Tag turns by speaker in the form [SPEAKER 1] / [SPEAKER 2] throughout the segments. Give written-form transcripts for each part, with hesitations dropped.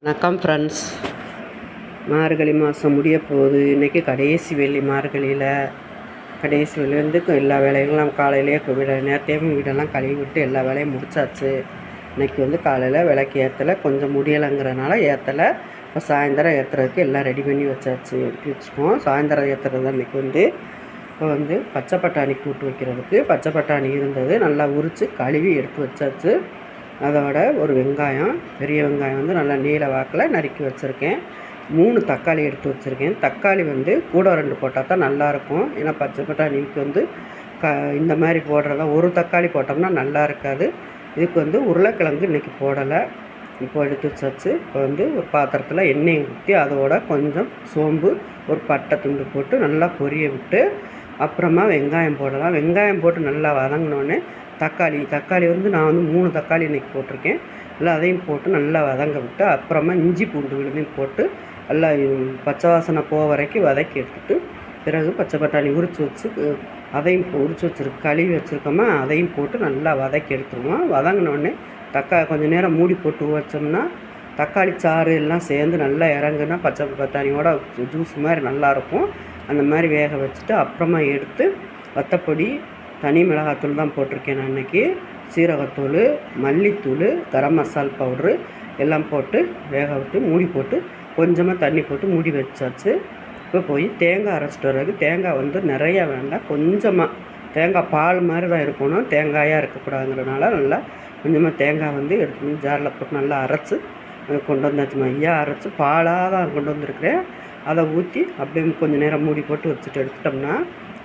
[SPEAKER 1] வணக்கம் ஃப்ரெண்ட்ஸ். மார்கழி மாதம் முடிய போகுது. இன்றைக்கி கடைசி வெள்ளி. மார்கழியில் கடைசி வெள்ளி வந்து எல்லா வேலைகளும் காலையிலே நேரத்தையே வீடெல்லாம் கழுவி விட்டு எல்லா வேலையும் முடிச்சாச்சு. இன்றைக்கி வந்து காலையில் விளக்கு ஏற்றலை, கொஞ்சம் முடியலைங்கிறனால ஏற்றலை. இப்போ சாயந்தரம் ஏற்றுறதுக்கு எல்லாம் ரெடி பண்ணி வச்சாச்சு, வச்சுருக்கோம். சாயந்தரம் ஏற்றுறது இன்றைக்கி இப்போ பச்சை பட்டாணி கூட்டு வைக்கிறதுக்கு பச்சை பட்டாணி இருந்தது, நல்லா உரித்து கழுவி எடுத்து வச்சாச்சு. அதோட ஒரு வெங்காயம், பெரிய வெங்காயம் நல்லா நீல வாக்கில் நறுக்கி வச்சுருக்கேன். 3 தக்காளி எடுத்து வச்சுருக்கேன். தக்காளி கூட 2 போட்டால் தான் நல்லாயிருக்கும். ஏன்னா பச்சை பட்டாணிக்கு இந்த மாதிரி போடுறதா ஒரு தக்காளி போட்டோம்னா நல்லா இருக்காது. இதுக்கு உருளைக்கிழங்கு இன்றைக்கி போடலை. இப்போ எடுத்து வச்சாச்சு. இப்போ ஒரு பாத்திரத்தில் எண்ணெய் ஊற்றி அதோட கொஞ்சம் சோம்பு, ஒரு பட்டை துண்டு போட்டு நல்லா பொரிய விட்டு அப்புறமா வெங்காயம் போடலாம். வெங்காயம் போட்டு நல்லா வதங்கினோடனே தக்காளி நான் 3 தக்காளி இன்றைக்கி போட்டிருக்கேன். நல்லா அதையும் போட்டு நல்லா வதங்க விட்டு அப்புறமா இஞ்சி பூண்டு விழுதையும் போட்டு நல்லா பச்சை வாசனை போக வரைக்கும் வதக்கி எடுத்துகிட்டு பிறகு பச்சை பட்டாணி அதையும் உரித்து கழுவி வச்சுருக்கோமா, அதையும் போட்டு நல்லா வதக்கி எடுத்துருவோம். வதங்கினோடனே கொஞ்சம் நேரம் மூடி போட்டு வச்சோம்னா தக்காளி சாறு எல்லாம் சேர்ந்து நல்லா இறங்குனா பச்சை பட்டாணியோட ஜூஸ் மாதிரி நல்லாயிருக்கும். அந்த மாதிரி வேக வச்சுட்டு அப்புறமா எடுத்து வத்தப்பொடி, தனி மிளகாத்தூள் தான் போட்டிருக்கேன் நான் இன்றைக்கி. சீரகத்தூள், மல்லித்தூள், கரம் மசால் பவுட்ரு எல்லாம் போட்டு வேக விட்டு மூடி போட்டு கொஞ்சமாக தண்ணி போட்டு மூடி வச்சாச்சு. இப்போ போய் தேங்காய் அரைச்சிட்டு வர்றதுக்கு தேங்காய் நிறையா வேண்டாம், கொஞ்சமாக தேங்காய் பால் மாதிரி தான் இருக்கணும், தேங்காயாக இருக்கக்கூடாதுங்கிறதுனால நல்லா கொஞ்சமாக தேங்காய் எடுத்து ஜாரில் போட்டு நல்லா அரைச்சி கொண்டு வந்தாச்சு. மையாக அரைச்சி பாலாக தான் கொண்டு வந்திருக்கிறேன். அதை ஊற்றி அப்படியே கொஞ்சம் நேரம் மூடி போட்டு வச்சுட்டு எடுத்துட்டோம்னா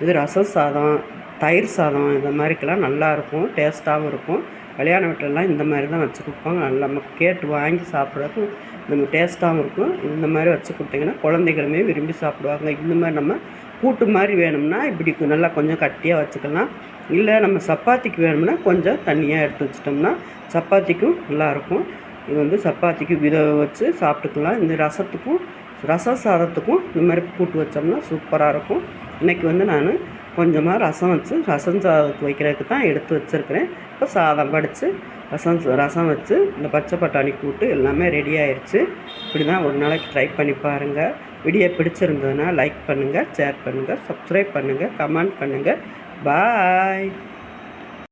[SPEAKER 1] இது ரசம் சாதம், தயிர் சாதம் இந்த மாதிரிக்கெல்லாம் நல்லாயிருக்கும், டேஸ்ட்டாகவும் இருக்கும். கல்யாண வீட்டிலலாம் இந்த மாதிரி தான் வச்சு கொடுப்பாங்க. நல்லா நம்ம கேட்டு வாங்கி சாப்பிட்றதுக்கு நம்ம டேஸ்ட்டாகவும் இருக்கும். இந்த மாதிரி வச்சு கொடுத்தீங்கன்னா குழந்தைகளுமே விரும்பி சாப்பிடுவாங்க. இந்த மாதிரி நம்ம கூட்டு மாதிரி வேணும்னா இப்படி நல்லா கொஞ்சம் கட்டியாக வச்சுக்கலாம். இல்லை நம்ம சப்பாத்திக்கு வேணும்னா கொஞ்சம் தண்ணியாக எடுத்து வச்சிட்டோம்னா சப்பாத்திக்கும் நல்லாயிருக்கும். இது சப்பாத்திக்கு வச்சு சாப்பிட்டுக்கலாம். இந்த ரச சாதத்துக்கும் இந்த மாதிரி கூட்டு வச்சோம்னா சூப்பராக இருக்கும். இன்றைக்கி நான் கொஞ்சமாக ரசம் சாதத்துக்கு வைக்கிறதுக்கு தான் எடுத்து வச்சுருக்கிறேன். இப்போ சாதம் வடித்து ரசம் வச்சு இந்த பச்சை பட்டாணி கூட்டு எல்லாமே ரெடி ஆயிடுச்சு. இப்படி தான் ஒரு நாளைக்கு ட்ரை பண்ணி பாருங்கள். வீடியோ பிடிச்சிருந்ததுன்னா லைக் பண்ணுங்கள், ஷேர் பண்ணுங்கள், சப்ஸ்கிரைப் பண்ணுங்கள், கமெண்ட் பண்ணுங்கள். பாய்.